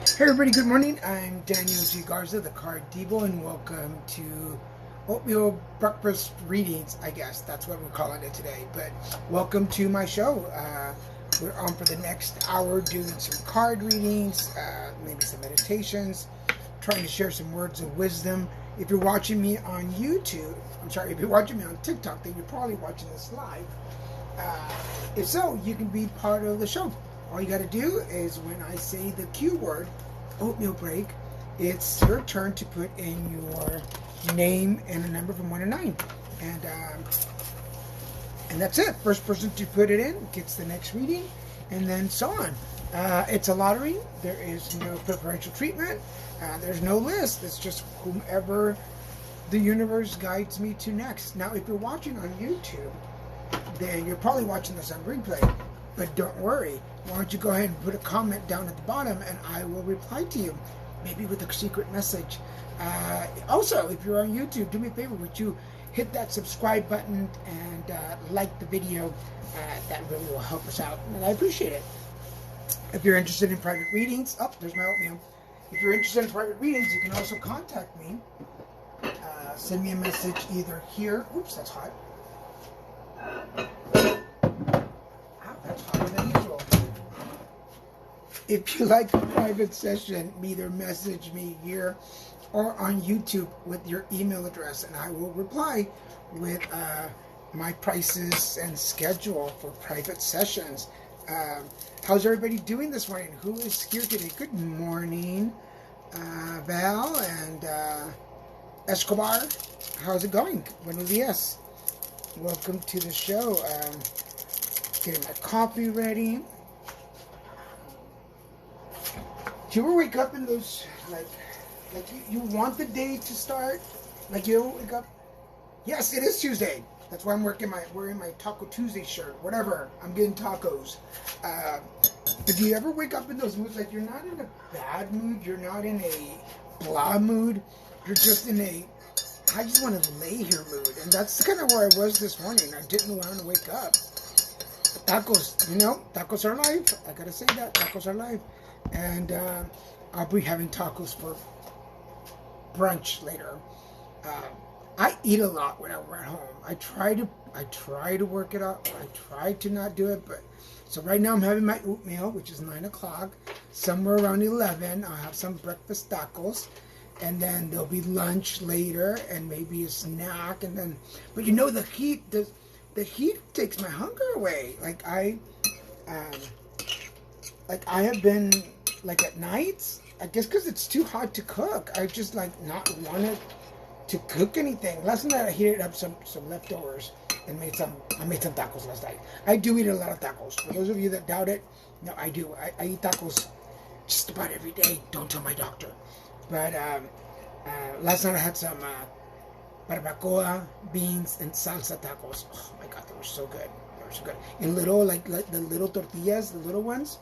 Hey everybody, good morning. I'm Daniel G. Garza, the Card Devo, and welcome to Oatmeal Breakfast Readings. I guess that's what we're calling it today. But welcome to my show. We're on for the next hour doing some card readings, maybe some meditations, trying to share some words of wisdom. If you're watching me on YouTube, if you're watching me on TikTok, then you're probably watching this live. If so, you can be part of the show. All you got to do is when I say the Q word, oatmeal break, it's your turn to put in your name and a number from 1 to 9. And that's it. First person to put it in gets the next reading, and then so on. It's a lottery. There is no preferential treatment. There's no list. It's just whomever the universe guides me to next. Now, if you're watching on YouTube, then you're probably watching this on replay. But don't worry. Why don't you go ahead and put a comment down at the bottom and I will reply to you. Maybe with a secret message. Also, if you're on YouTube, do me a favor. Would you hit that subscribe button and like the video? That really will help us out. And I appreciate it. If you're interested in private readings, there's my oatmeal. If you're interested in private readings, you can also contact me. Send me a message either here. Oops, that's hot. That's hotter than usual. If you like a private session, either message me here or on YouTube with your email address, and I will reply with my prices and schedule for private sessions. How's everybody doing this morning? Who is here today? Good morning, Val and Escobar. How's it going? Buenos dias. Welcome to the show. Getting my coffee ready. Do you ever wake up in those, like you want the day to start? Like you ever wake up? Yes, it is Tuesday. That's why I'm wearing my Taco Tuesday shirt. Whatever. I'm getting tacos. But do you ever wake up in those moods? Like you're not in a bad mood. You're not in a blah mood. You're just in a, I just want to lay here mood. And that's kind of where I was this morning. I didn't want to wake up. Tacos, tacos are life. I gotta say that, tacos are life. And I'll be having tacos for brunch later. I eat a lot when I'm at home. I try to work it out. I try to not do it, but so right now I'm having my oatmeal, which is 9 o'clock. Somewhere around 11, I'll have some breakfast tacos, and then there'll be lunch later, and maybe a snack, and then. But the heat. The heat takes my hunger away. Like I have been at nights. I guess because it's too hot to cook. I just not wanted to cook anything. Last night I heated up some leftovers and I made some tacos last night. I do eat a lot of tacos. For those of you that doubt it, no, I do. I eat tacos just about every day. Don't tell my doctor. But last night I had some barbacoa, beans, and salsa tacos. Oh my God, they were so good. They were so good. And little, like the little tortillas, the little ones.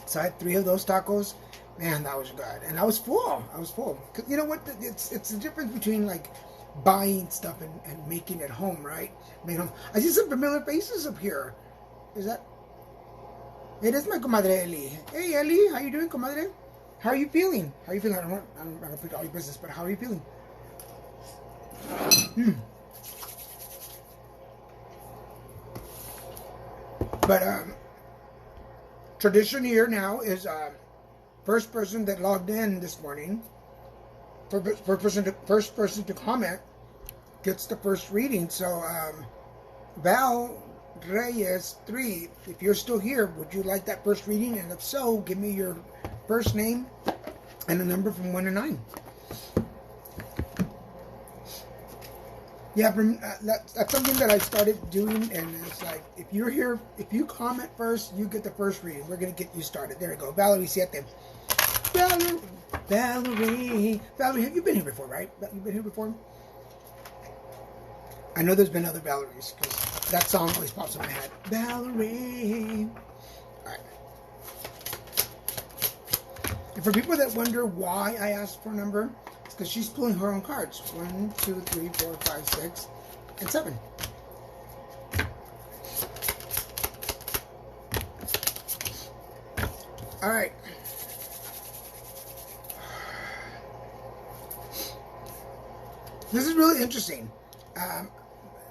So I had 3 of those tacos. Man, that was good. And I was full. Cause you know what? It's the difference between buying stuff and making it home, right? I see some familiar faces up here. Is that? It is my comadre Eli. Hey Eli, how you doing, comadre? How are you feeling? I'm not gonna put all your business, but how are you feeling? But tradition here now is first person that logged in this morning, first person to comment gets the first reading. So Val Reyes 3, if you're still here, would you like that first reading? And if so, give me your first name and a number from 1 to 9. Yeah, that's something that I started doing, and it's if you're here, if you comment first, you get the first reading. We're going to get you started. There you go. Valerie, siete. Valerie, have you been here before, right? You've been here before? I know there's been other Valeries, because that song always pops in my head. Valerie. All right. And for people that wonder why I asked for a number, because she's pulling her own cards. 1, 2, 3, 4, 5, 6, and 7. All right. This is really interesting.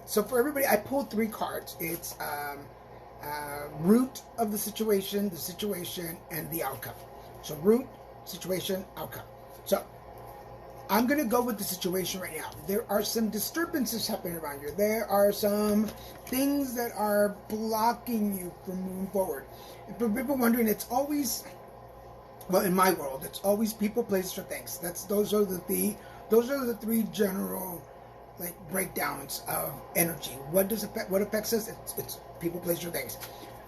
So for everybody, I pulled 3 cards. It's root of the situation, and the outcome. So root, situation, outcome. So I'm going to go with the situation right now. There are some disturbances happening around you. There are some things that are blocking you from moving forward. And for people wondering, it's always, well, in my world, it's always people, places, or things. Those are the 3 general breakdowns of energy. What affects us? It's people, places, or things.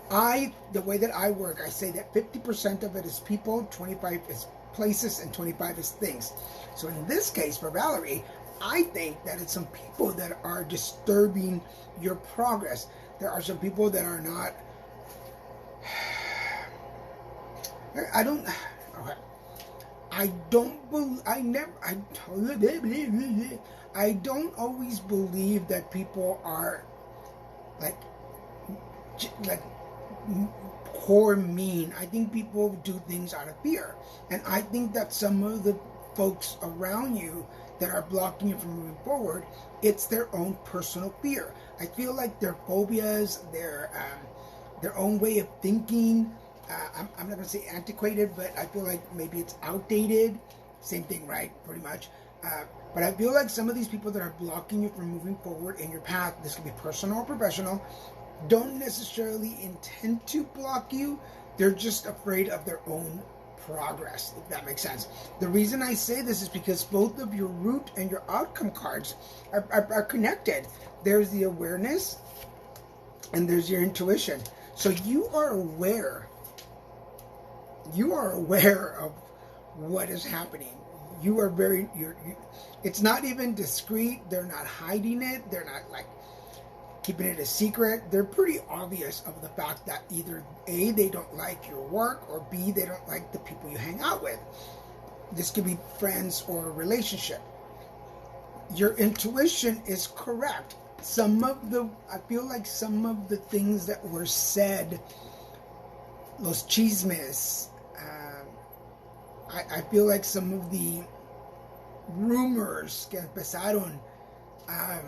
The way that I work, I say that 50% of it is people, 25 is places, and 25 is things. So in this case, for Valerie, I think that it's some people that are disturbing your progress. There are some people that are not. I don't always believe that people are like core mean. I think people do things out of fear, and I think that some of the folks around you that are blocking you from moving forward, it's their own personal fear. I feel like their phobias, their own way of thinking. I'm not going to say antiquated, but I feel like maybe it's outdated. Same thing, right? Pretty much. But I feel like some of these people that are blocking you from moving forward in your path, this could be personal or professional, don't necessarily intend to block you. They're just afraid of their own progress, if that makes sense. The reason I say this is because both of your root and your outcome cards are connected. There's the awareness and there's your intuition. So you are aware of what is happening. It's not even discreet. They're not hiding it. They're not keeping it a secret. They're pretty obvious of the fact that either A, they don't like your work, or B, they don't like the people you hang out with. This could be friends or a relationship. Your intuition is correct. I feel like some of the things that were said, los chismes, I feel like some of the rumors que empezaron, I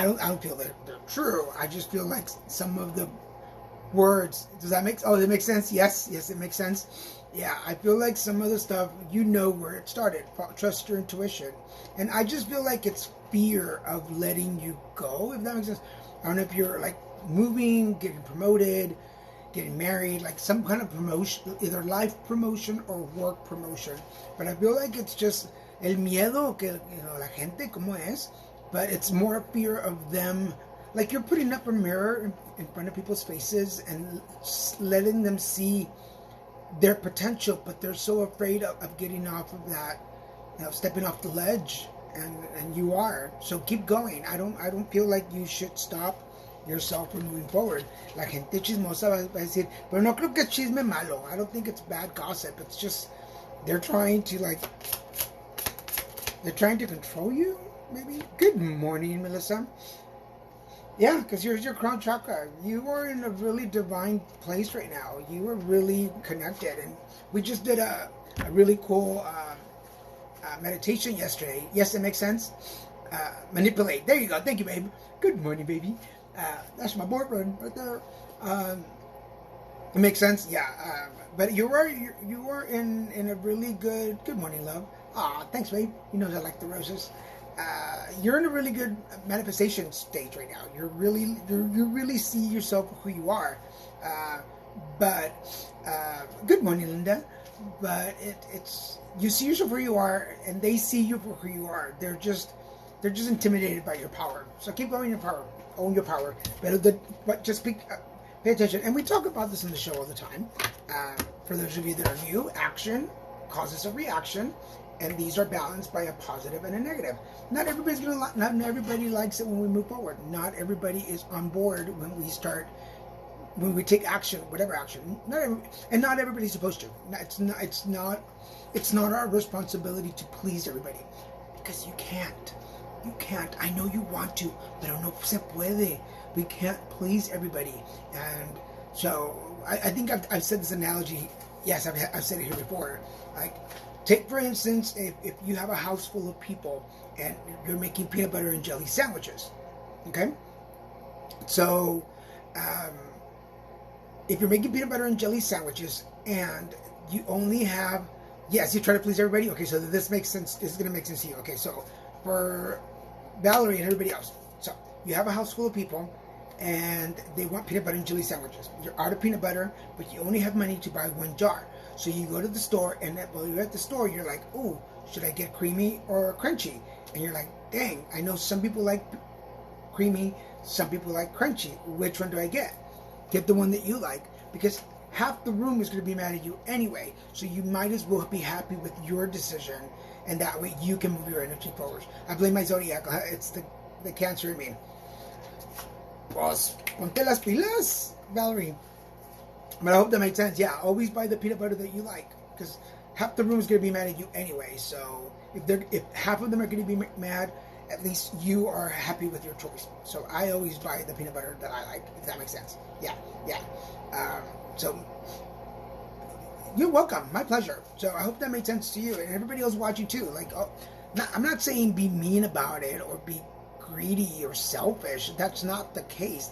don't feel that they're true. I just feel like some of the words. Does that make sense? Yes, it makes sense. Yeah, I feel like some of the stuff, where it started. Trust your intuition. And I just feel like it's fear of letting you go, if that makes sense. I don't know if you're moving, getting promoted, getting married, some kind of promotion, either life promotion or work promotion. But I feel like it's just el miedo que la gente como es. But it's more a fear of them, you're putting up a mirror in front of people's faces and letting them see their potential, but they're so afraid of getting off of that, stepping off the ledge, and you are. So keep going. I don't feel like you should stop yourself from moving forward. La gente chismosa va a decir, pero no creo que es chisme malo. I don't think it's bad gossip. It's just they're trying to control you. Maybe. Good morning, Melissa. Yeah, because here's your crown chakra. You are in a really divine place right now. You are really connected, and we just did a really cool meditation yesterday. Yes, it makes sense. Manipulate. There you go. Thank you, babe. Good morning, baby. That's my boyfriend right there. It makes sense. Yeah. But you are in a really good. Good morning, love. Aw, thanks, babe. You know I like the roses. You're in a really good manifestation stage right now. You really see yourself for who you are. But good morning, Linda. But it's you see yourself for who you are, and they see you for who you are. They're just intimidated by your power. So keep going your power, own your power. But just pay attention. And we talk about this in the show all the time. For those of you that are new, action causes a reaction. And these are balanced by a positive and a negative. Not everybody likes it when we move forward. Not everybody is on board when we take action, whatever action. Not everybody's supposed to. It's not our responsibility to please everybody, because you can't. You can't. I know you want to, pero no se puede. We can't please everybody. And so I think I've said this analogy. Yes, I've said it here before. Take, for instance, if you have a house full of people and you're making peanut butter and jelly sandwiches, okay? So, if you're making peanut butter and jelly sandwiches and you only have, yes, you try to please everybody. Okay, so this makes sense. This is going to make sense to you. Okay, so for Valerie and everybody else, so you have a house full of people and they want peanut butter and jelly sandwiches. You're out of peanut butter, but you only have money to buy one jar. So you go to the store, and while you're at the store, you're like, "Oh, should I get creamy or crunchy?" And you're like, "Dang, I know some people like creamy, some people like crunchy. Which one do I get?" Get the one that you like, because half the room is going to be mad at you anyway. So you might as well be happy with your decision, and that way you can move your energy forward. I blame my zodiac. It's the Cancer in me. Pues, ponte las pilas, Valerie. But I hope that made sense. Yeah, always buy the peanut butter that you like, because half the room is going to be mad at you anyway. So if half of them are going to be mad, at least you are happy with your choice. So I always buy the peanut butter that I like, if that makes sense. Yeah. So you're welcome. My pleasure. So I hope that made sense to you and everybody else watching too. Like, I'm not saying be mean about it or be greedy or selfish. That's not the case.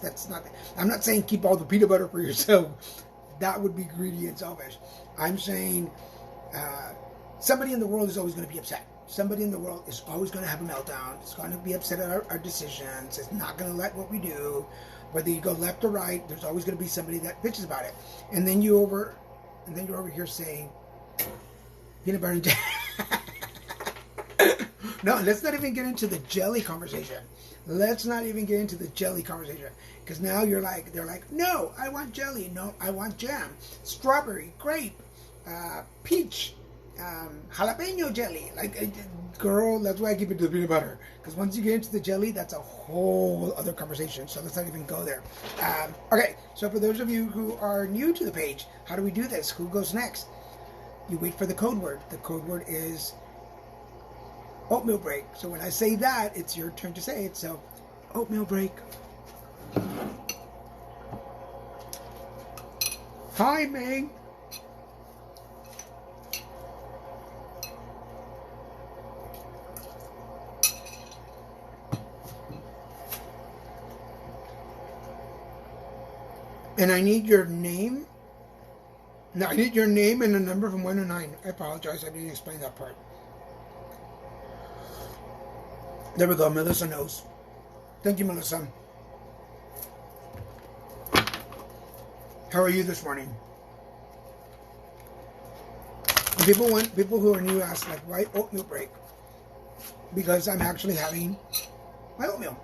I'm not saying keep all the peanut butter for yourself. That would be greedy and selfish. I'm saying somebody in the world is always going to be upset. Somebody in the world is always going to have a meltdown. It's going to be upset at our decisions. It's not going to like what we do. Whether you go left or right, there's always going to be somebody that bitches about it. And then you're over here saying peanut butter and jelly. No, let's not even get into the jelly conversation. Let's not even get into the jelly conversation. Because now they're like, no, I want jelly. No, I want jam. Strawberry, grape, peach, jalapeno jelly. Like, girl, that's why I keep it to the peanut butter. Because once you get into the jelly, that's a whole other conversation. So let's not even go there. Okay, so for those of you who are new to the page, how do we do this? Who goes next? You wait for the code word. The code word is oatmeal break. So when I say that, it's your turn to say it. So, oatmeal break. Hi, Meg. And I need your name. No, I need your name and a number from 1 to 9. I apologize. I didn't explain that part. There we go. Melissa knows. Thank you, Melissa. How are you this morning? And people who are new ask, like, why oatmeal break? Because I'm actually having my oatmeal.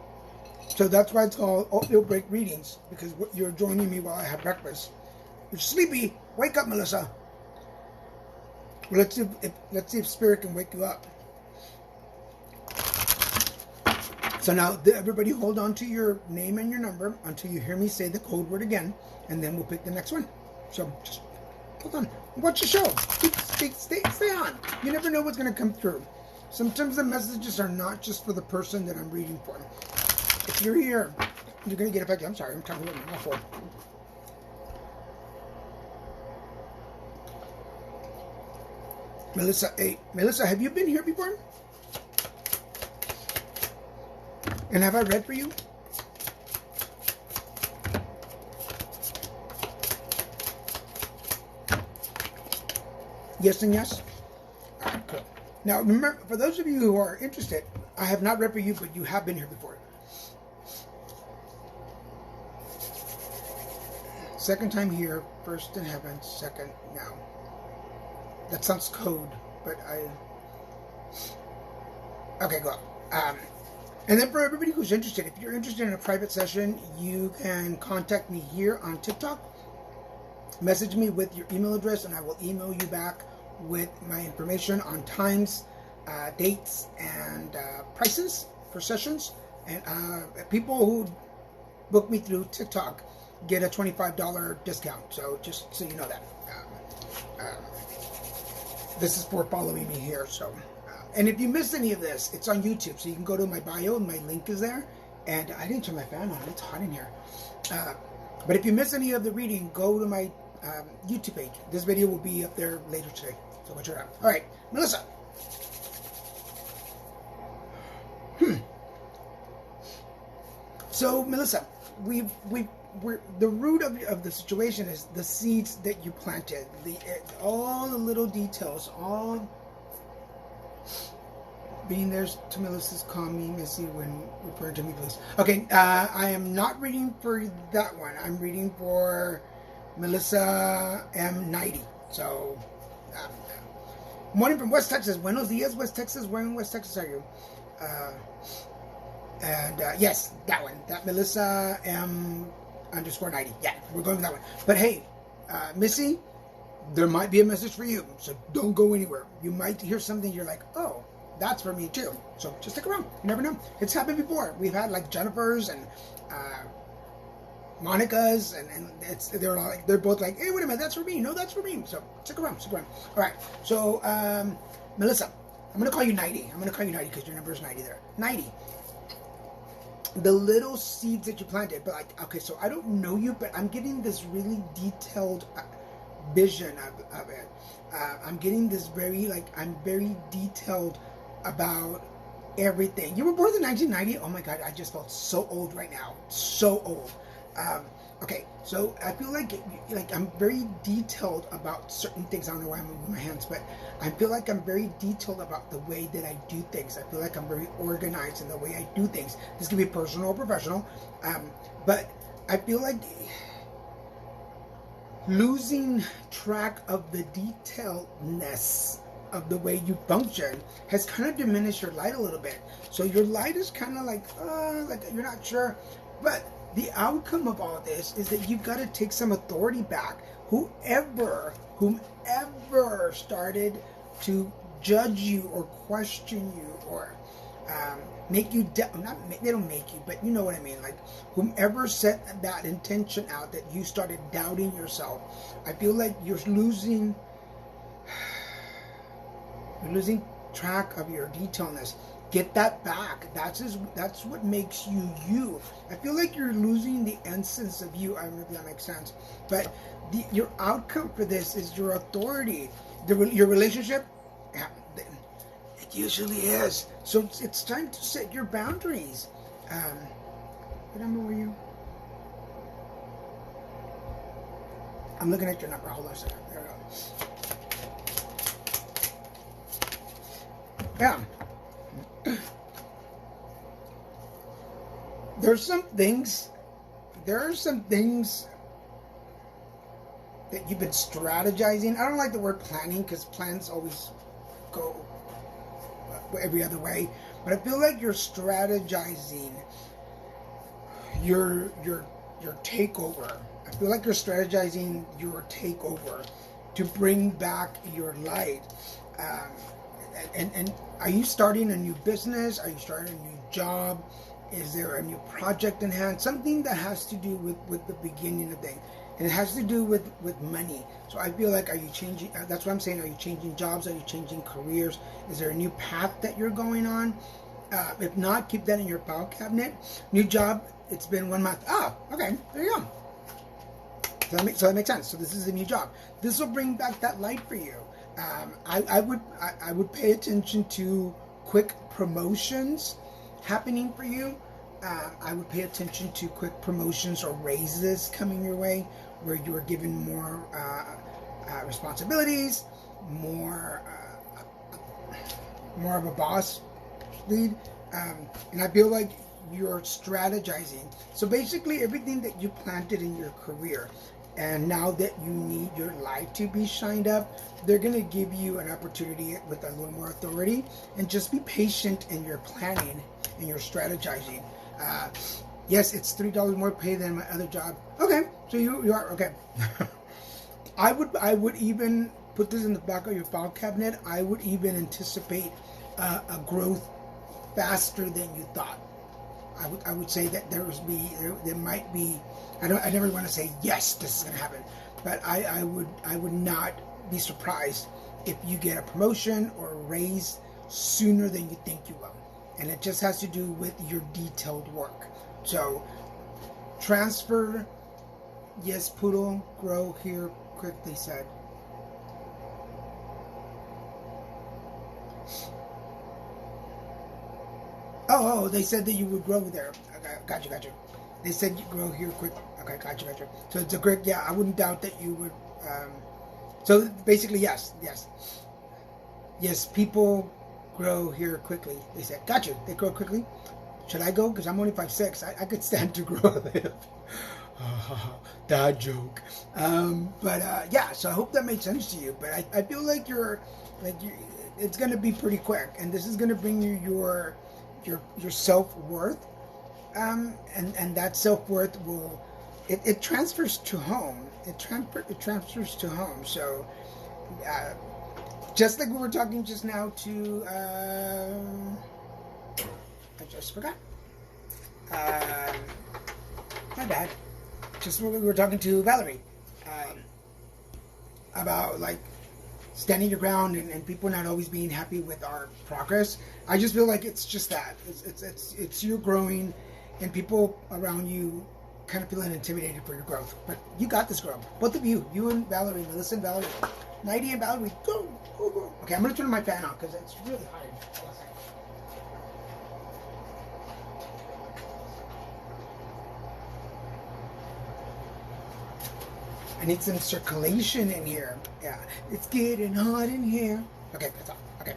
So that's why it's called oatmeal break readings, because you're joining me while I have breakfast. You're sleepy. Wake up, Melissa. Well, let's see if Spirit can wake you up. So now, everybody hold on to your name and your number until you hear me say the code word again, and then we'll pick the next one. So just hold on. Watch the show. Stay on. You never know what's going to come through. Sometimes the messages are not just for the person that I'm reading for. If you're here, you're going to get affected. I'm sorry. I'm trying to look at my phone. Melissa, have you been here before? And have I read for you? Yes and yes? All right, cool. Now, remember, for those of you who are interested, I have not read for you, but you have been here before. Second time here, first in heaven, second now. That sounds code, but okay, go. And then for everybody who's interested, if you're interested in a private session, you can contact me here on TikTok. Message me with your email address, and I will email you back with my information on times, dates, and prices for sessions. And people who book me through TikTok get a $25 discount. So just so you know that. This is for following me here. So, and if you missed any of this, it's on YouTube. So you can go to my bio, and my link is there. And I didn't turn my fan on. It's hot in here. But if you miss any of the reading, go to my YouTube page. This video will be up there later today, so go check it out. All right, Melissa. So Melissa, we're the root of the situation is the seeds that you planted, all the little details, all being there to Melissa's call me Missy when referring to me, please. Okay, I am not reading for that one. I'm reading for Melissa M90. So, morning from West Texas. Buenos dias, West Texas. Where in West Texas are you? Yes, that one. That Melissa M_90. Yeah, we're going with that one. But hey, Missy, there might be a message for you. So don't go anywhere. You might hear something you're like, oh, that's for me too. So just stick around. You never know. It's happened before. We've had like Jennifer's and Monica's, and they're both like, hey, wait a minute, that's for me. No, that's for me. So stick around. All right. So Melissa, I'm gonna call you 90. I'm gonna call you 90 because your number is 90 there. 90. The little seeds that you planted, but like, okay, so I don't know you, but I'm getting this really detailed vision of it. I'm getting this I'm very detailed about everything. You were born in 1990. Oh my God, I just felt so old right now. So old. Okay, so I feel like I'm very detailed about certain things. I don't know why I'm moving my hands, but I feel like I'm very detailed about the way that I do things. I feel like I'm very organized in the way I do things. This can be personal or professional, but I feel like losing track of the detailedness of the way you function has kind of diminished your light a little bit. So your light is kind of like you're not sure, but the outcome of all this is that you've got to take some authority back. Whomever started to judge you or question you or make you they don't make you, but you know what I mean. Like whomever set that intention out that you started doubting yourself, I feel like you're losing track of your detailedness. Get that back. That's what makes you you. I feel like you're losing the essence of you. I don't know if that makes sense. But your outcome for this is your authority. Your relationship, yeah, it usually is. So it's time to set your boundaries. What number were you? I'm looking at your number. Hold on a second. There we go. Yeah. There are some things that you've been strategizing. I don't like the word planning because plans always go every other way. But I feel like you're strategizing your takeover. I feel like you're strategizing your takeover to bring back your light. And are you starting a new business? Are you starting a new job? Is there a new project in hand? Something that has to do with the beginning of things. And it has to do with money. So I feel like, are you changing? That's what I'm saying. Are you changing jobs? Are you changing careers? Is there a new path that you're going on? If not, keep that in your file cabinet. New job, it's been 1 month. Oh, okay, there you go. So that makes sense. So this is a new job. This will bring back that light for you. I would pay attention to quick promotions happening for you. I would pay attention to quick promotions or raises coming your way, where you are given more responsibilities, more of a boss lead, and I feel like you're strategizing. So basically, everything that you planted in your career, and now that you need your light to be shined up, they're going to give you an opportunity with a little more authority. And just be patient in your planning and your strategizing. Yes, it's $3 more pay than my other job. Okay, so you are okay. I would even put this in the back of your file cabinet. I would even anticipate a growth faster than you thought. I would say that there might be. I never want to say yes, this is going to happen, but I would not be surprised if you get a promotion or a raise sooner than you think you will. And it just has to do with your detailed work. So transfer, yes, poodle, grow here quick, they said. Oh, they said that you would grow there. Okay, gotcha. They said you grow here quick. Okay, gotcha. So it's a great, yeah, I wouldn't doubt that you would. So basically, yes. People grow here quickly. They said, gotcha, they grow quickly. Should I go? Because I'm only 5'6". I could stand to grow a little. Dad joke. Yeah, so I hope that made sense to you. But I feel like it's going to be pretty quick. And this is going to bring you your self-worth. And that self-worth it transfers to home. It transfers to home. So, just like we were talking just now to, I just forgot. My bad. Just when we were talking to Valerie, about like standing your ground and people not always being happy with our progress. I just feel like it's just that. It's you growing and people around you kind of feeling intimidated for your growth. But you got this, girl. Both of you and Valerie, Melissa and Valerie, Nighty and Valerie, go. Okay, I'm going to turn my fan on because it's really hot. I need some circulation in here. Yeah, it's getting hot in here. Okay, that's all. Okay.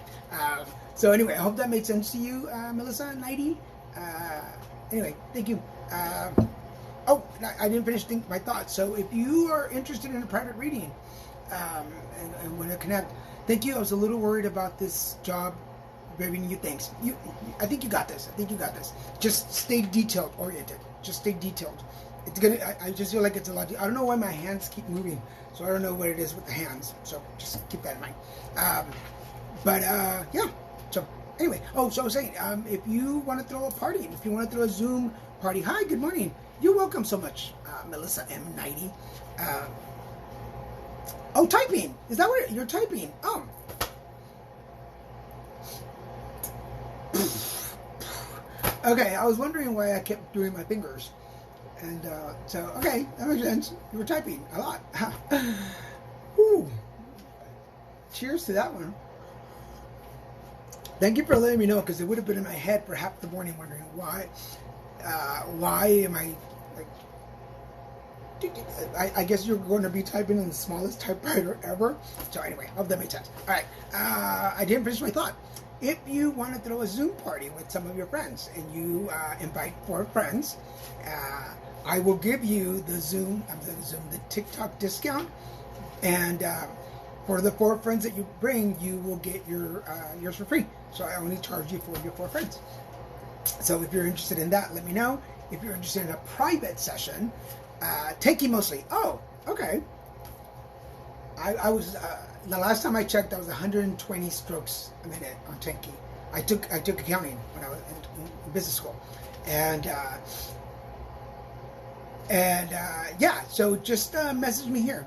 So anyway, I hope that made sense to you, Melissa and Nighty. Anyway, thank you. I didn't finish my thoughts. So if you are interested in a private reading and want to connect, thank you. I was a little worried about this job giving you things. I think you got this. Just stay detailed oriented. Just stay detailed. It's gonna. I just feel like it's a lot. I don't know why my hands keep moving, so I don't know what it is with the hands. So just keep that in mind. Yeah. So anyway, so I was saying, if you want to throw a party, if you want to throw a Zoom party, hi, good morning. You're welcome so much, Melissa M. Nighty. Typing. Is that what you're typing? Oh. Okay, I was wondering why I kept doing my fingers. And okay, that makes sense. You were typing a lot. Whew. Cheers to that one. Thank you for letting me know, because it would have been in my head for half the morning wondering why am I like... I guess you're going to be typing in the smallest typewriter ever. So anyway, I hope that made sense. All right, I didn't finish my thought. If you want to throw a Zoom party with some of your friends and you invite 4 friends, I will give you the TikTok discount, and for the 4 friends that you bring, you will get yours for free. So I only charge you for your 4 friends. So if you're interested in that, let me know. If you're interested in a private session, Tenki mostly. Oh, okay. I was the last time I checked, I was 120 strokes a minute on Tenki. I took accounting when I was in business school, and yeah. So just message me here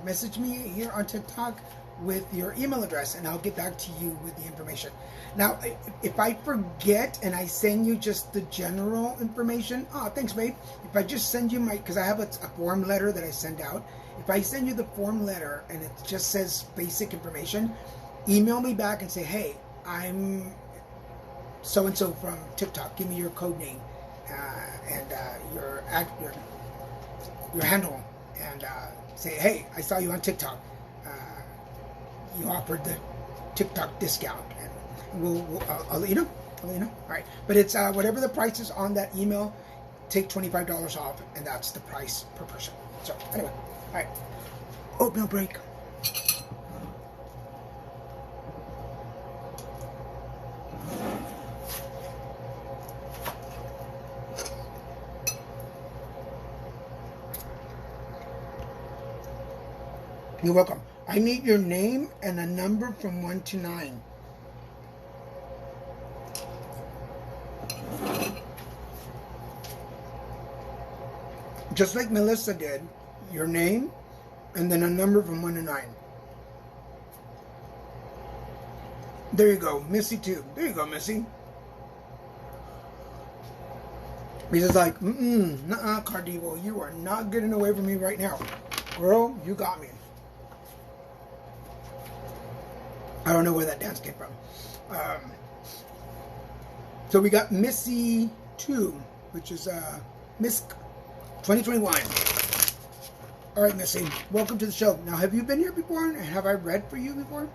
on TikTok with your email address, and I'll get back to you with the information. Now, if I forget and I send you just the general information, thanks, babe. If I just send you because I have a form letter that I send out. If I send you the form letter and it just says basic information, email me back and say, hey, I'm so-and-so from TikTok. Give me your code name and your handle, and say, hey, I saw you on TikTok. You offered the TikTok discount, and I'll let you know. All right, but it's whatever the price is on that email. Take $25 off, and that's the price per person. So anyway, all right, oatmeal break. You're welcome. I need your name and a number from 1 to 9. Just like Melissa did, your name and then a number from 1 to 9. There you go. Missy too. There you go, Missy. He's like, nuh-uh, Cardivo, you are not getting away from me right now. Girl, you got me. I don't know where that dance came from. So we got Missy 2, which is Miss 2021. All right, Missy, welcome to the show. Now, have you been here before? And have I read for you before?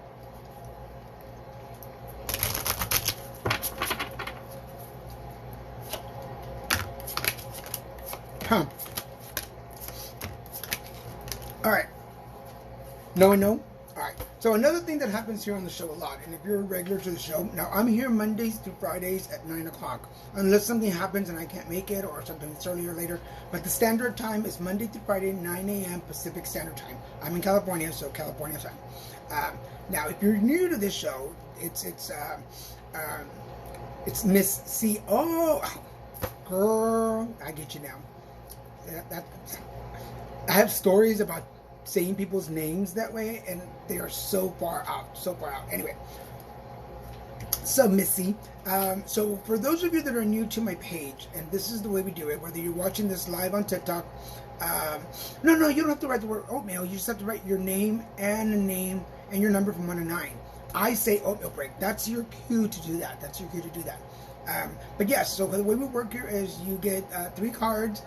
Huh. All right. No and no? All right. So another thing that happens here on the show a lot, and if you're a regular to the show, now I'm here Mondays through Fridays at 9 o'clock. Unless something happens and I can't make it, or something it's earlier or later. But the standard time is Monday through Friday, 9 a.m. Pacific Standard Time. I'm in California, so California time. Now, if you're new to this show, it's Miss C. Oh, girl, I get you now. I have stories about saying people's names that way, and they are so far out. Anyway, so Missy, so for those of you that are new to my page, and this is the way we do it, whether you're watching this live on TikTok, no, you don't have to write the word oatmeal. You just have to write your name and your number from 1 to 9. I say oatmeal break. That's your cue to do that. But yes, so the way we work here is you get 3 cards.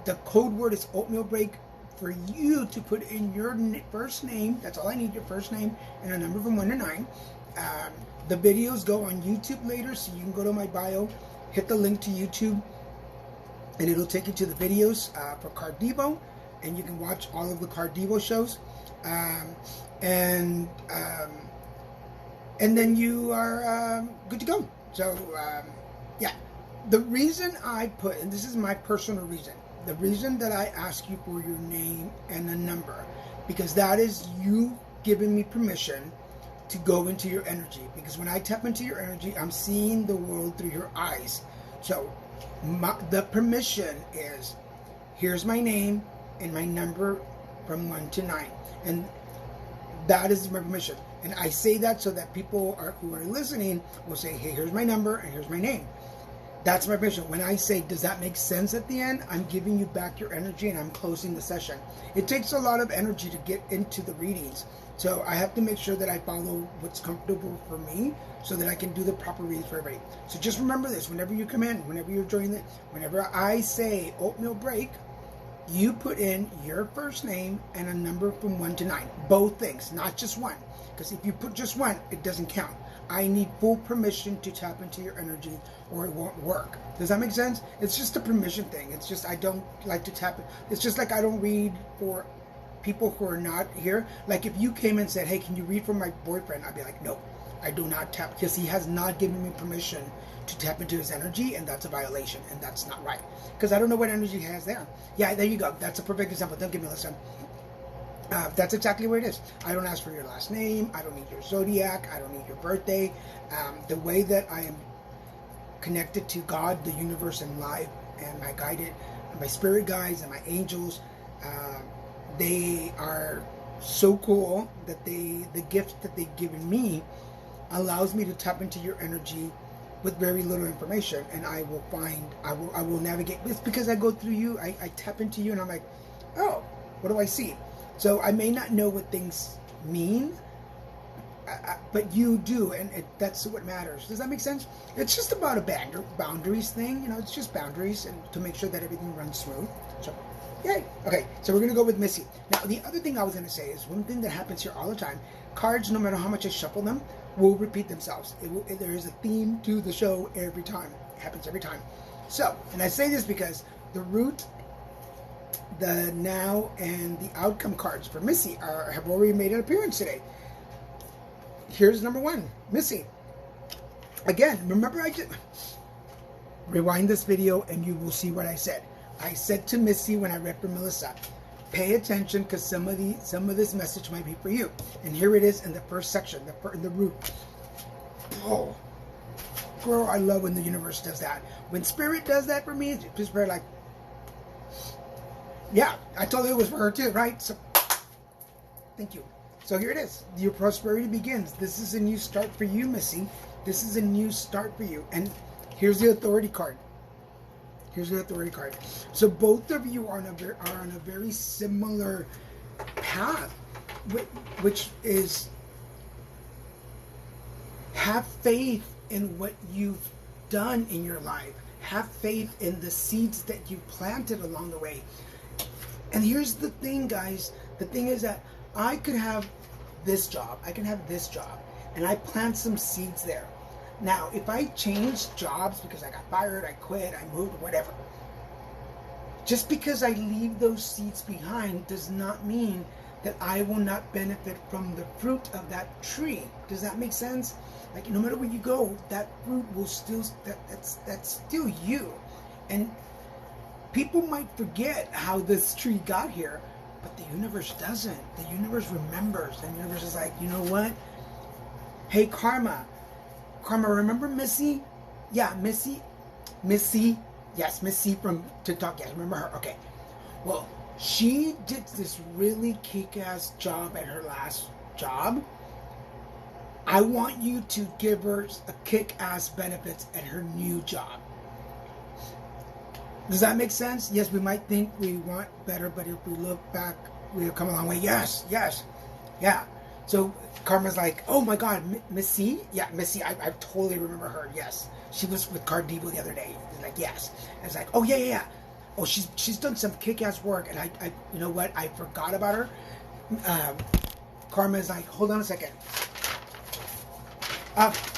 The code word is oatmeal break for you to put in your first name. That's all I need, your first name and a number from 1 to 9. The videos go on YouTube later, so you can go to my bio, hit the link to YouTube, and it'll take you to the videos for Card Devo, and you can watch all of the Card Devo shows. And then you are good to go. So, yeah. The reason I put, and this is my personal reason, the reason that I ask you for your name and a number, because that is you giving me permission to go into your energy. Because when I tap into your energy, I'm seeing the world through your eyes. So the permission is, here's my name and my number from 1 to 9. And that is my permission. And I say that so that people who are listening will say, hey, here's my number and here's my name. That's my permission. When I say, does that make sense at the end? I'm giving you back your energy and I'm closing the session. It takes a lot of energy to get into the readings. So I have to make sure that I follow what's comfortable for me so that I can do the proper readings for everybody. So just remember this, whenever you come in, whenever you're joining it, whenever I say oatmeal break, you put in your first name and a number from 1 to 9. Both things, not just one. Because if you put just one, it doesn't count. I need full permission to tap into your energy or it won't work. Does that make sense? It's just a permission thing. It's just I don't like to tap it. It's just like I don't read for people who are not here. Like if you came and said, hey, can you read for my boyfriend? I'd be like, no, I do not tap, because he has not given me permission to tap into his energy, and that's a violation, and that's not right. Because I don't know what energy he has there. Yeah, there you go. That's a perfect example. Don't give me a listen. That's exactly what it is. I don't ask for your last name. I don't need your zodiac. I don't need your birthday. The way that I am connected to God, the universe, and life, and my guided, my spirit guides, and my angels, they are so cool that the gift that they've given me allows me to tap into your energy with very little information, and I will navigate. It's because I go through you. I tap into you, and I'm like, oh, what do I see? So I may not know what things mean, but you do, and that's what matters. Does that make sense? It's just about a boundaries thing, it's just boundaries, and to make sure that everything runs smooth. So, yay. Okay, so we're going to go with Missy. Now, the other thing I was going to say is one thing that happens here all the time, cards, no matter how much I shuffle them, will repeat themselves. There is a theme to the show every time. It happens every time. So, and I say this because the root, the now, and the outcome cards for Missy have already made an appearance today. Here's number 1, Missy. Again, remember I just rewind this video and you will see what I said. I said to Missy when I read for Melissa, pay attention because some of this message might be for you. And here it is in the first section, in the root. Oh, girl, I love when the universe does that. When Spirit does that for me, it's Spirit like, yeah, I told you it was for her too, right? So, thank you. So here it is. Your prosperity begins. This is a new start for you, Missy. This is a new start for you. And here's the authority card. Here's the authority card. So both of you are on a very similar path, which is Have faith in what you've done in your life. Have faith in the seeds that you planted along the way. And here's the thing, guys. The thing is that I could have this job. I can have this job. And I plant some seeds there. Now, if I change jobs because I got fired, I quit, I moved, whatever. Just because I leave those seeds behind does not mean that I will not benefit from the fruit of that tree. Does that make sense? Like, no matter where you go, that fruit will still, that's still you. And people might forget how this tree got here, but the universe doesn't. The universe remembers. The universe is like, you know what? Hey, Karma, remember Missy? Yeah, Missy. Yes, Missy from TikTok. Yes, remember her? Okay. Well, she did this really kick-ass job at her last job. I want you to give her a kick-ass benefits at her new job. Does that make sense? Yes, we might think we want better, but if we look back, we've come a long way. Yes. Yeah. So Karma's like, oh my God, Missy? Yeah, Missy, I totally remember her. Yes. She was with Cardivo the other day. He's like, yes. And it's like, oh yeah. Oh, she's done some kick-ass work, and I you know what? I forgot about her. Karma's like, hold on a second.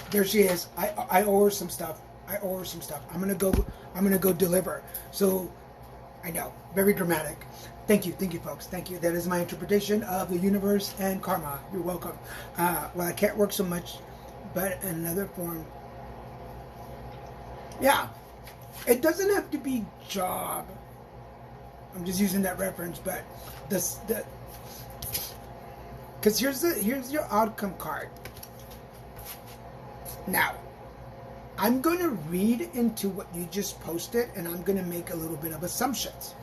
There she is. I owe her some stuff. I'm gonna go deliver. So, I know, very dramatic. Thank you, folks. Thank you. That is my interpretation of the universe and karma. You're welcome. Well, I can't work so much, but in another form. Yeah, it doesn't have to be job. I'm just using that reference, but because here's your outcome card. Now, I'm going to read into what you just posted, and I'm going to make a little bit of assumptions.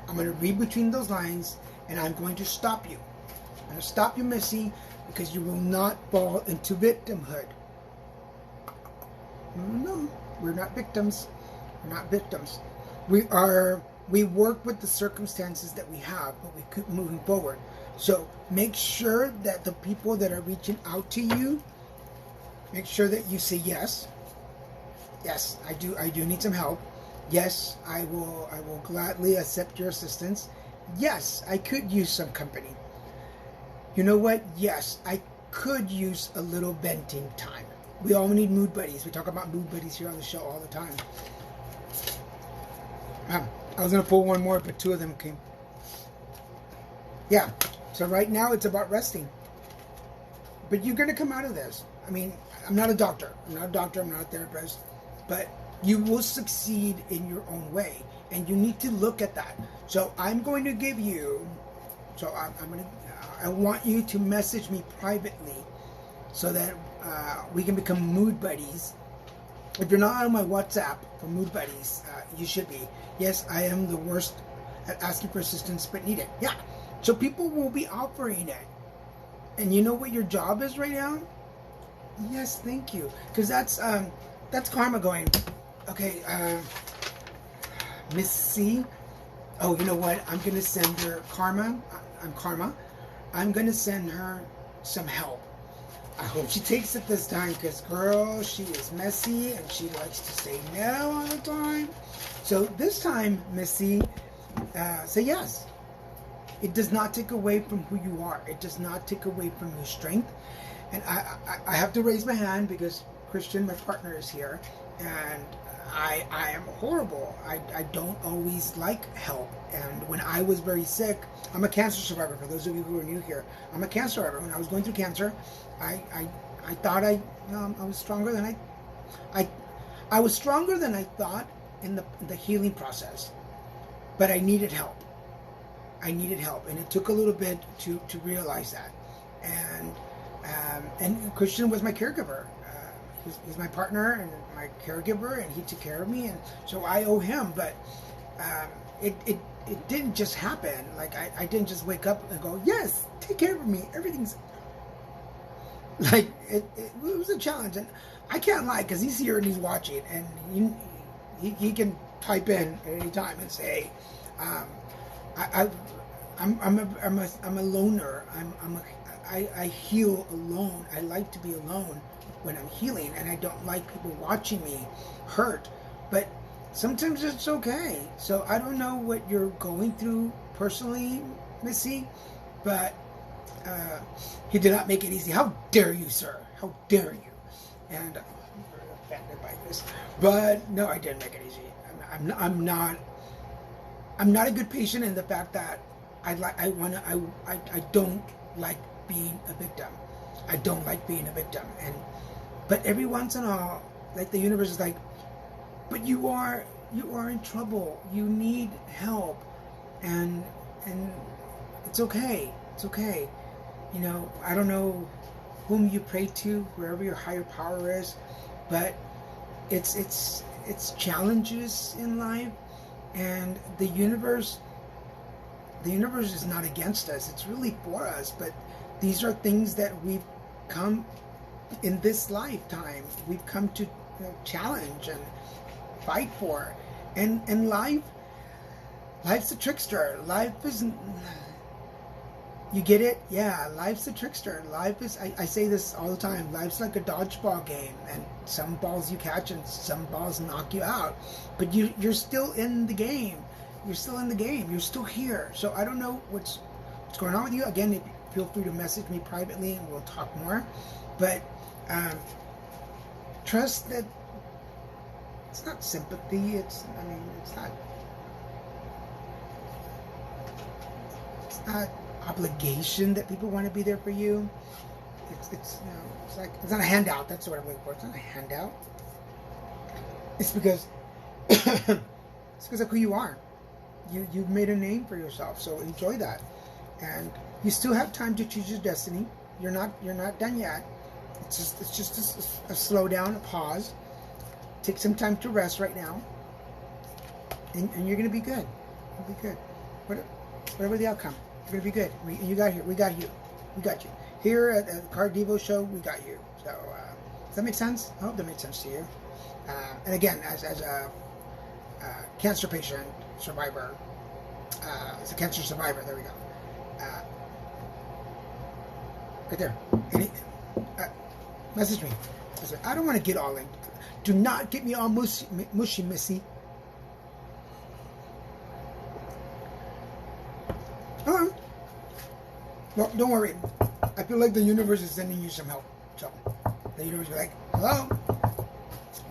I'm going to read between those lines, and I'm going to stop you. I'm going to stop you, Missy, because you will not fall into victimhood. No, we're not victims. We're not victims. We work with the circumstances that we have, but we keep moving forward. So make sure that the people that are reaching out to you, make sure that you say yes. Yes, I do need some help. Yes, I will gladly accept your assistance. Yes, I could use some company. You know what? Yes, I could use a little venting time. We all need mood buddies. We talk about mood buddies here on the show all the time. I was going to pull one more, but two of them came. Yeah, so right now it's about resting. But you're going to come out of this. I mean, I'm not a doctor. I'm not a therapist. But you will succeed in your own way. And you need to look at that. So I'm going to give you... So I want you to message me privately so that we can become mood buddies. If you're not on my WhatsApp for mood buddies, you should be. Yes, I am the worst at asking for assistance, but need it. Yeah. So people will be offering it. And you know what your job is right now? Yes, thank you. Because that's karma going, okay, Miss C. Oh, you know what? I'm going to send her Karma. I'm Karma. I'm going to send her some help. I hope she takes it this time because, girl, she is messy and she likes to say no all the time. So this time, Missy, say yes. It does not take away from who you are. It does not take away from your strength. And I have to raise my hand because Christian, my partner, is here. And I am horrible. I don't always like help. And when I was very sick, I'm a cancer survivor. For those of you who are new here, I'm a cancer survivor. When I was going through cancer, I thought I was stronger than I was stronger than I thought in the healing process. But I needed help. And it took a little bit to realize that. And Christian was my caregiver. He's my partner and my caregiver, and he took care of me, and so I owe him. But it didn't just happen. Like I didn't just wake up and go, yes, take care of me. Everything's like it was a challenge, and I can't lie because he's here and he's watching, and he can type in at any time and say, I'm a loner. I heal alone. I like to be alone when I'm healing, and I don't like people watching me hurt. But sometimes it's okay. So I don't know what you're going through personally, Missy, but he did not make it easy. How dare you, sir? How dare you? And I'm very offended by this. But no, I didn't make it easy. I'm not a good patient in the fact that I don't like being a victim. I don't like being a victim. But every once in a while, like the universe is like, but you are in trouble. You need help, and it's okay. It's okay. You know, I don't know whom you pray to, wherever your higher power is, but it's challenges in life, and the universe is not against us. It's really for us. But these are things that we've come in this lifetime. We've come to challenge and fight for, and life's a trickster. Life is. You get it? Yeah, life's a trickster. Life is, I say this all the time, life's like a dodgeball game, and some balls you catch and some balls knock you out. But you're still in the game. You're still in the game. You're still here. So I don't know what's going on with you. Again, feel free to message me privately and we'll talk more. But trust that it's not sympathy. It's not obligation that people want to be there for you. It's like it's not a handout. That's what I'm looking for. It's not a handout. It's because of who you are. You've made a name for yourself, so enjoy that. And you still have time to choose your destiny. You're not done yet. It's just a slow down, a pause. Take some time to rest right now, and you're gonna be good. You'll be good. Whatever the outcome. You're gonna be good. We got you. We got you. Here at the Card Devo show, we got you. So does that make sense? I hope that makes sense to you. And again, as a cancer patient survivor, as a cancer survivor, there we go. Right there. Message me. I don't want to get all in. Do not get me all mushy, Missy. Alright. Well, don't worry. I feel like the universe is sending you some help. So, the universe will be like, hello?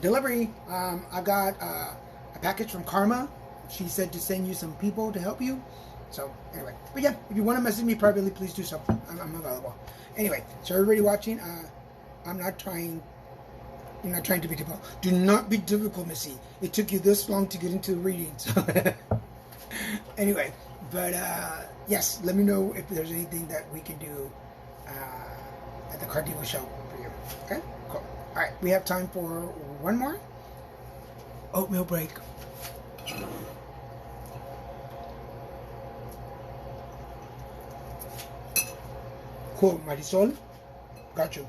Delivery. I got a package from Karma. She said to send you some people to help you. So, anyway. But yeah, if you want to message me privately, please do so. I'm available. Anyway, so everybody watching, I'm not trying... You're not trying to be difficult. Do not be difficult, Missy. It took you this long to get into the reading. So anyway, but yes, let me know if there's anything that we can do at the Card Devo show for you. Okay? Cool. All right, we have time for one more. Oatmeal break. Cool, Marisol. Got you.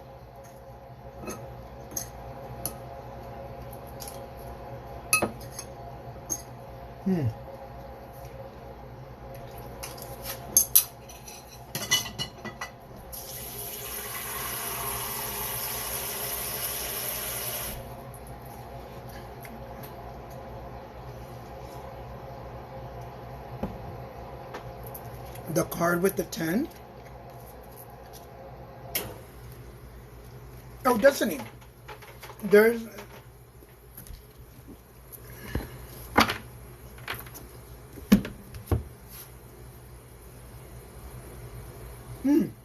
The card with the 10. Oh, Destiny. There's...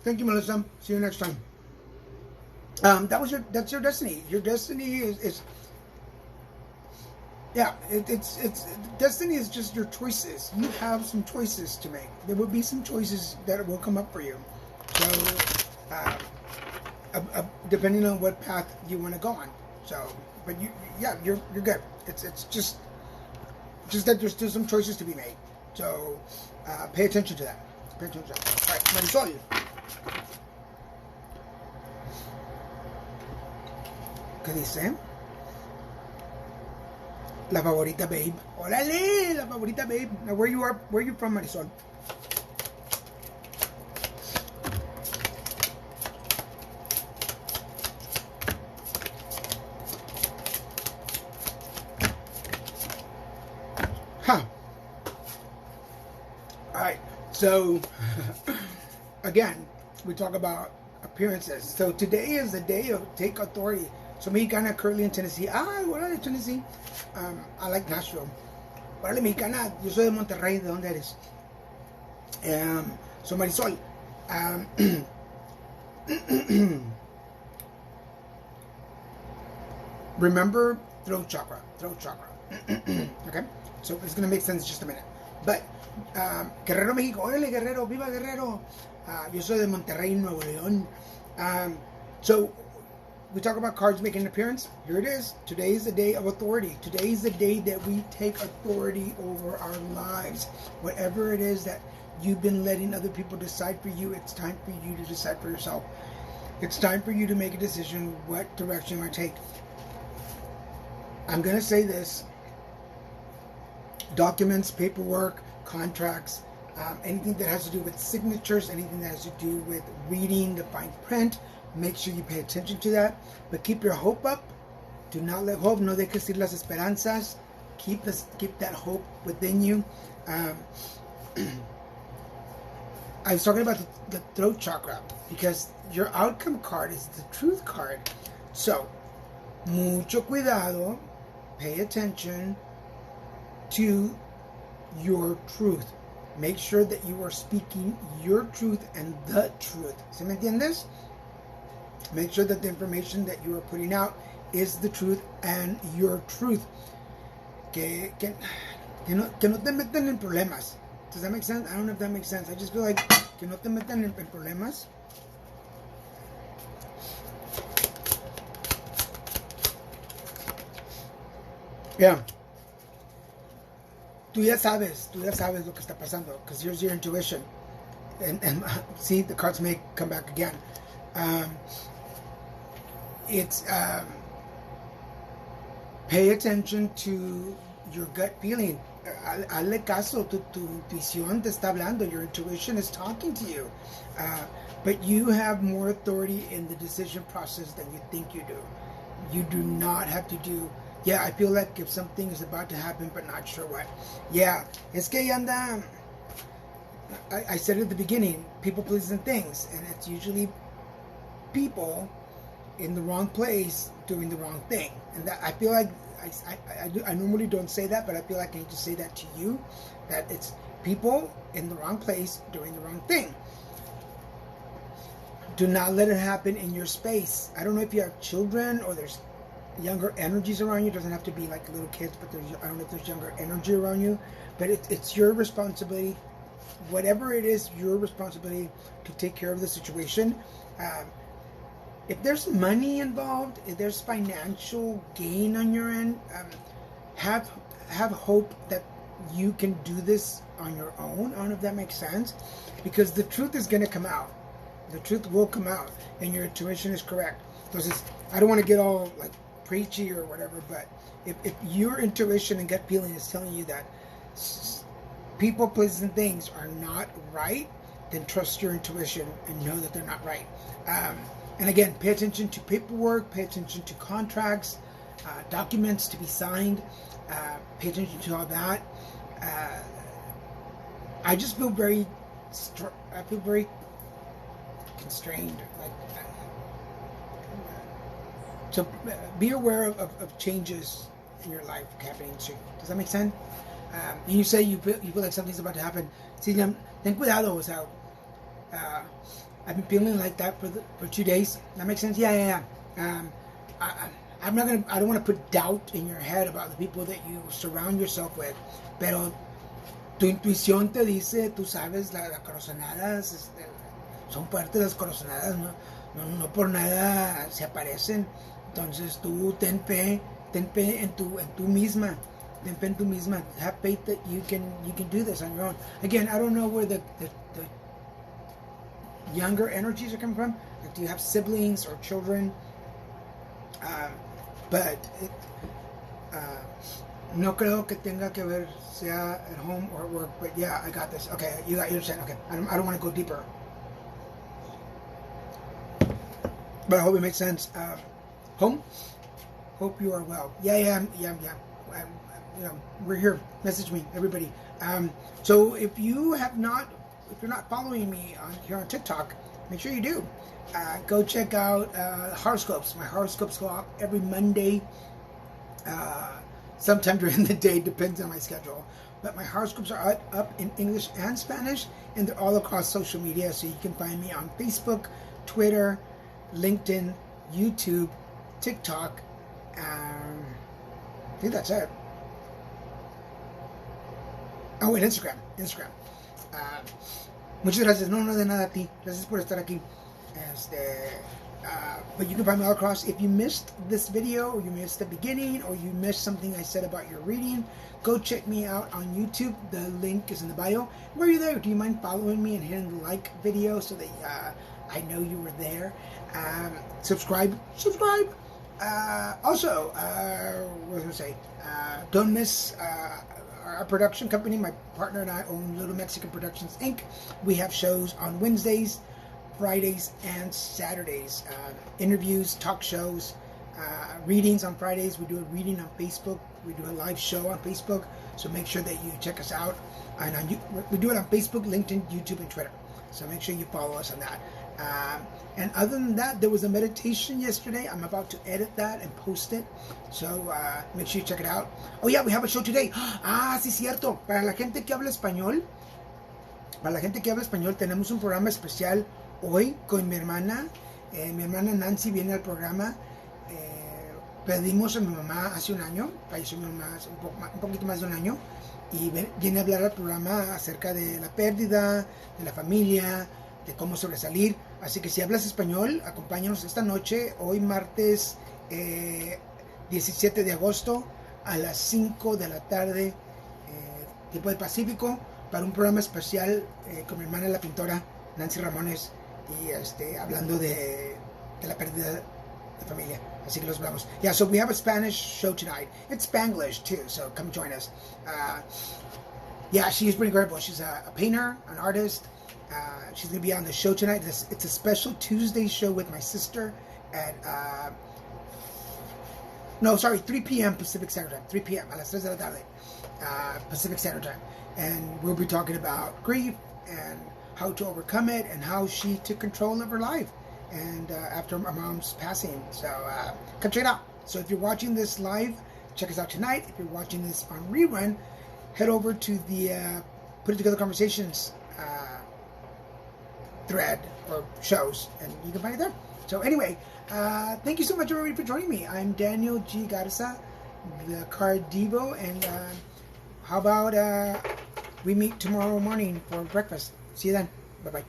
Thank you, Melissa. See you next time. That's your destiny. Your destiny is yeah. It's destiny is just your choices. You have some choices to make. There will be some choices that will come up for you. So, depending on what path you want to go on. So, but you're good. It's just that there's still some choices to be made. So, pay attention to that. Pay attention to that. All right, Marisol. ¿Qué dice? La favorita, babe. ¡Órale! La favorita, babe. Now, where you from, Marisol? Huh. All right. So, again, we talk about appearances. So today is the day of take authority. So Mexicana currently in Tennessee. Órale, Tennessee. I like Nashville. Órale, Mexicana. Yo soy de Monterrey. ¿De dónde eres? So Marisol. Remember throat chakra. Throat chakra. Okay? So it's going to make sense in just a minute. But, Guerrero, México. Órale, Guerrero. Viva Guerrero. Yo soy de Monterrey, Nuevo León. So, we talk about cards making an appearance. Here it is. Today is the day of authority. Today is the day that we take authority over our lives. Whatever it is that you've been letting other people decide for you, it's time for you to decide for yourself. It's time for you to make a decision what direction you want to take. I'm going to say this. Documents, paperwork, contracts, anything that has to do with signatures, anything that has to do with reading the fine print, make sure you pay attention to that. But keep your hope up. Do not let hope. No dejes ir las esperanzas. Keep that hope within you. I was talking about the throat chakra because your outcome card is the truth card. So, mucho cuidado. Pay attention to your truth. Make sure that you are speaking your truth and the truth. ¿Sí me entiendes? Make sure that the information that you are putting out is the truth and your truth. Que no te metan en problemas. Does that make sense? I don't know if that makes sense. I just feel like que no te metan en problemas. Yeah. Tú ya sabes lo que está pasando, because here's your intuition. And see, the cards may come back again. Pay attention to your gut feeling. Hazle caso, tu intuición te está hablando. Your intuition is talking to you. But you have more authority in the decision process than you think you do. You do not have to do, yeah, I feel like if something is about to happen, but not sure what. Yeah, es que anda, I said it at the beginning, people, places, and things. And it's usually people in the wrong place doing the wrong thing. And that, I feel like, I normally don't say that, but I feel like I need to say that to you, that it's people in the wrong place doing the wrong thing. Do not let it happen in your space. I don't know if you have children or there's younger energies around you. It doesn't have to be like little kids, but I don't know if there's younger energy around you. But it's your responsibility. Whatever it is, your responsibility to take care of the situation. If there's money involved, if there's financial gain on your end, have hope that you can do this on your own. I don't know if that makes sense. Because the truth is going to come out. The truth will come out, and your intuition is correct. Entonces, I don't want to get all like preachy or whatever, but if your intuition and gut feeling is telling you that people, places, and things are not right, then trust your intuition and know that they're not right. And again, pay attention to paperwork, pay attention to contracts, documents to be signed, pay attention to all that. I just feel very constrained. So be aware of changes in your life happening soon. Does that make sense? You say you feel like something's about to happen. See, ten cuidado. O sea, I've been feeling like that for 2 days. That makes sense? Yeah. I don't want to put doubt in your head about the people that you surround yourself with. Pero tu intuición te dice, tú sabes, las corazonadas, son fuertes las corazonadas, no por nada se aparecen. Entonces tú ten fe en tú misma. Ten fe en tú misma. Have faith that you can do this on your own. Again, I don't know where the younger energies are coming from. Like, do you have siblings or children? But no creo que tenga que ver sea at home or at work. But yeah, I got this. Okay, you understand. Okay, I don't want to go deeper. But I hope it makes sense. Home? Hope you are well. Yeah. we're here. Message me, everybody. So if you're not following me here on TikTok, make sure you do. Go check out horoscopes. My horoscopes go out every Monday, sometime during the day, depends on my schedule. But my horoscopes are up in English and Spanish, and they're all across social media. So you can find me on Facebook, Twitter, LinkedIn, YouTube, TikTok. I think that's it. Oh, and Instagram. Muchas gracias. No de nada a ti. Gracias por estar aquí. But you can find me all across. If you missed this video, or you missed the beginning, or you missed something I said about your reading, go check me out on YouTube. The link is in the bio. While you're there, do you mind following me and hitting the like video so that I know you were there? Subscribe. Also, what was I going to say? Don't miss our production company. My partner and I own Little Mexican Productions, Inc. We have shows on Wednesdays, Fridays, and Saturdays. Interviews, talk shows, readings on Fridays. We do a reading on Facebook. We do a live show on Facebook. So make sure that you check us out. And we do it on Facebook, LinkedIn, YouTube, and Twitter. So make sure you follow us on that. And other than that, there was a meditation yesterday. I'm about to edit that and post it. So make sure you check it out. Oh yeah, we have a show today. Sí, cierto. Para la gente que habla español, tenemos un programa especial hoy con mi hermana. Mi hermana Nancy viene al programa. Perdimos a mi mamá hace un año. Falleció mi mamá hace un poquito más de un año. Y viene a hablar al programa acerca de la pérdida, de la familia, de cómo sobresalir. Así que si hablas español, acompáñanos esta noche, hoy martes 17 de agosto a las 5 de la tarde, tiempo del Pacífico, para un programa especial con mi hermana la pintora Nancy Ramones, y hablando de la pérdida de familia. Así que los hablamos. Yeah, so we have a Spanish show tonight. It's Spanglish too, so come join us. Yeah, she's pretty incredible. She's a painter, an artist. She's going to be on the show tonight. It's a special Tuesday show with my sister at 3 p.m. Pacific Standard Time. 3 p.m. a las 3 de la tarde Pacific Standard Time. And we'll be talking about grief and how to overcome it and how she took control of her life and after my mom's passing. So come check it out. So if you're watching this live, check us out tonight. If you're watching this on rerun, head over to the Put It Together Conversations thread or shows, and you can find it there. So anyway, thank you so much everybody for joining me. I'm Daniel G. Garza, the Card Devo, and how about we meet tomorrow morning for breakfast. See you then. Bye-bye.